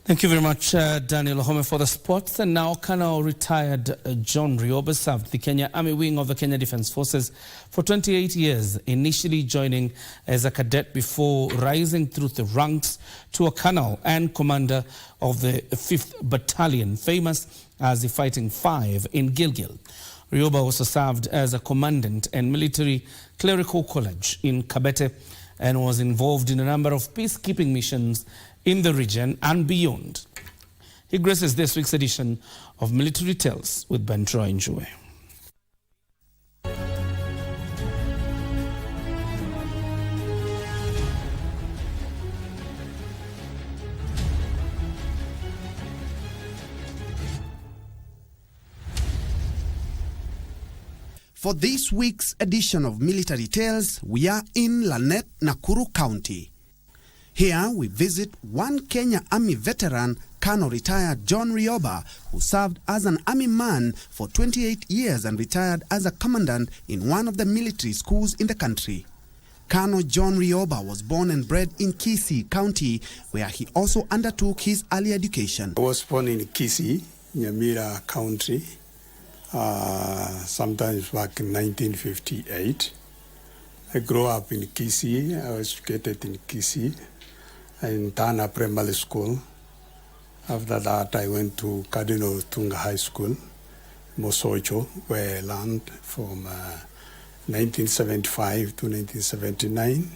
Thank you very much, Daniel Ohome, for the sports. And now, Colonel retired John Rioba served the Kenya Army wing of the Kenya Defence Forces for 28 years, initially joining as a cadet before rising through the ranks to a colonel and commander of the 5th Battalion, famous as the Fighting Five in Gilgil. Rioba also served as a commandant and military clerical college in Kabete and was involved in a number of peacekeeping missions in the region and beyond. He graces this week's edition of Military Tales with Ben Troy Njue. For this week's edition of Military Tales, we are in Lanet, Nakuru County. Here we visit one Kenya Army veteran, Colonel retired John Rioba, who served as an army man for 28 years and retired as a commandant in one of the military schools in the country. Colonel John Rioba was born and bred in KBC County, where he also undertook his early education. I was born in KBC, Nyamira County, sometimes back in 1958. I grew up in KBC. I was educated in KBC in Tana Primary School. After that, I went to Cardinal Tunga High School, Mosocho, where I learned from 1975 to 1979.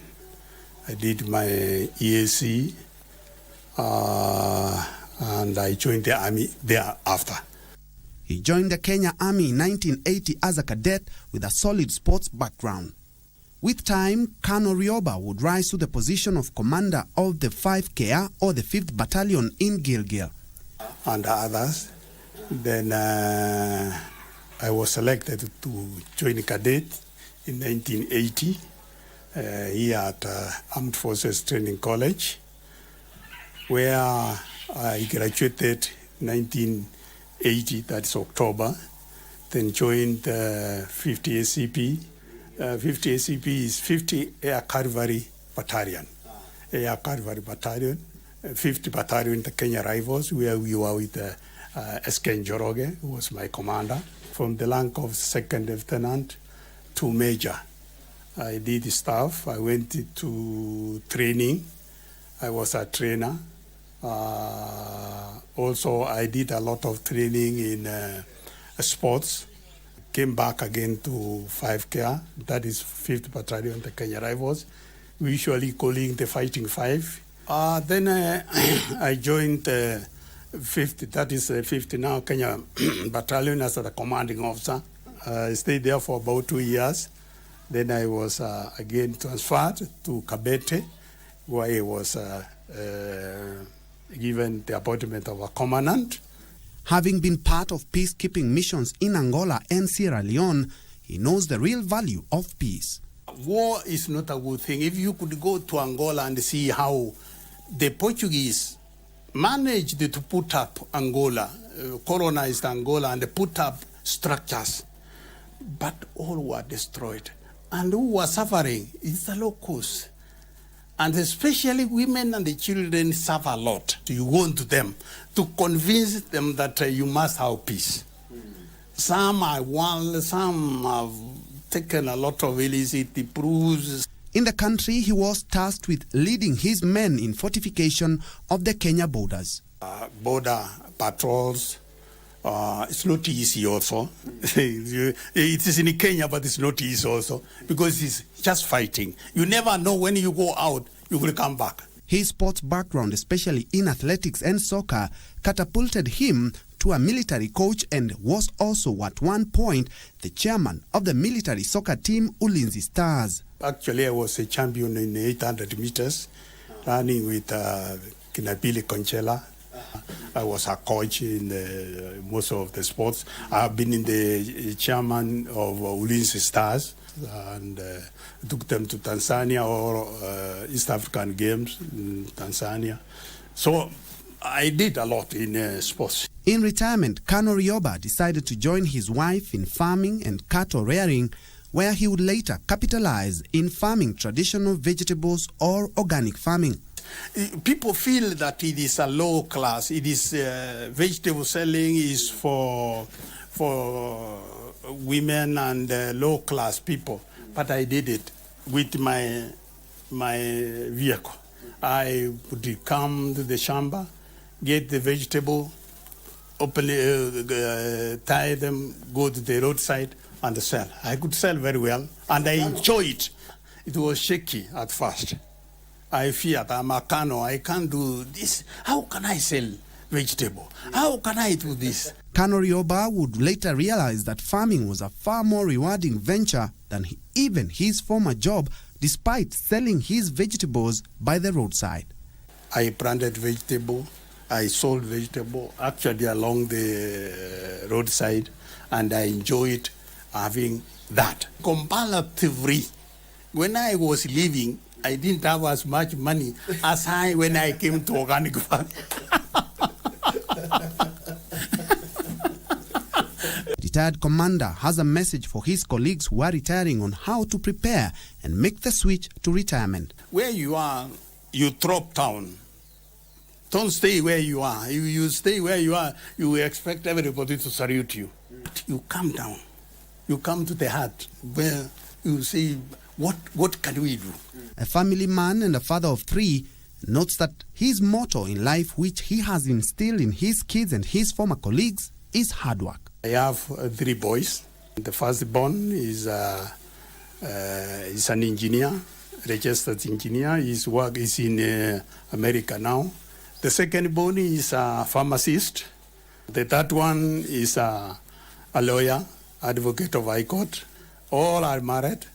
I did my EAC, and I joined the army thereafter. He joined the Kenya Army in 1980 as a cadet with a solid sports background. With time, Colonel Rioba would rise to the position of commander of the 5KA or the 5th Battalion in Gilgil. And others. Then I was selected to join cadet in 1980 here at Armed Forces Training College, where I graduated 1980, that's October, then joined 50 ACP. 50 ACP is 50 Air Cavalry Battalion. Air Cavalry Battalion, 50 Battalion, the Kenya Rivals, where we were with SK Njoroge, who was my commander. From the rank of second lieutenant to major, I did staff. I went to training. I was a trainer. Also, I did a lot of training in sports. Came back again to 5KA, that is 5th Battalion, the Kenya Rivals. We usually calling the Fighting Five. Then I joined 50, that is 50 now, Kenya Battalion as the commanding officer. I stayed there for about 2 years. Then I was again transferred to Kabete, where I was given the appointment of a commandant. Having been part of peacekeeping missions in Angola and Sierra Leone, he knows the real value of peace. War is not a good thing. If you could go to Angola and see how the Portuguese managed to put up Angola, colonized Angola, and put up structures, but all were destroyed. And who were suffering is the locals. And especially women and the children suffer a lot. You go to them to convince them that you must have peace. Some are wild, some have taken a lot of illicit proofs. In the country, he was tasked with leading his men in fortification of the Kenya borders. Border patrols. It's not easy also. It is in Kenya, but it's not easy also, because it's just fighting. You never know when you go out, you will come back. His sports background, especially in athletics and soccer, catapulted him to a military coach and was also at one point the chairman of the military soccer team Ulinzi Stars. Actually, I was a champion in 800 meters, running with Kinabili Conchela. I was a coach in most of the sports. I've been in the chairman of Ulinzi Stars and took them to Tanzania or East African Games in Tanzania. So I did a lot in sports. In retirement, Colonel Rioba decided to join his wife in farming and cattle rearing, where he would later capitalize in farming traditional vegetables or organic farming. people feel that it is a low class. It is vegetable selling is for women and low class people. But I did it with my vehicle. I would come to the shamba, get the vegetable, open, tie them, go to the roadside and sell. I could sell very well, and I enjoy it. It was shaky at first. I feared, I'm a Kano, I can't do this. How can I sell vegetable? How can I do this? Kano Rioba would later realize that farming was a far more rewarding venture than even his former job, despite selling his vegetables by the roadside. I planted vegetable, I sold vegetable actually along the roadside, and I enjoyed having that. Comparatively, when I was living, I didn't have as much money as when I came to organic farming. Retired commander has a message for his colleagues who are retiring on how to prepare and make the switch to retirement. Where you are, you drop down. Don't stay where you are. If you stay where you are, you expect everybody to salute you. You come down. You come to the heart where you say, what can we do? A family man and a father of 3 notes that his motto in life, which he has instilled in his kids and his former colleagues, is hard work. I have 3 boys. The firstborn is an engineer, registered engineer. His work is in America now. The secondborn is a pharmacist. The third one is a lawyer, advocate of High Court. All are married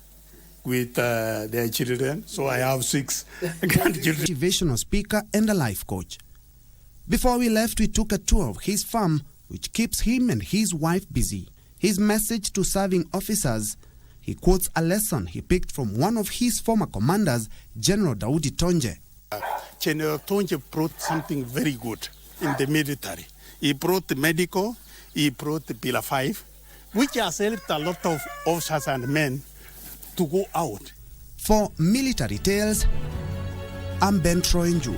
with their children. So I have 6 grandchildren. Motivational speaker and a life coach. Before we left, we took a tour of his farm, which keeps him and his wife busy. His message to serving officers, he quotes a lesson he picked from one of his former commanders, General Daudi Tonje. General Tonje brought something very good in the military. He brought the medical, he brought the Pillar 5, which has helped a lot of officers and men to go out. For Military Tales, I'm Ben Troy Njue.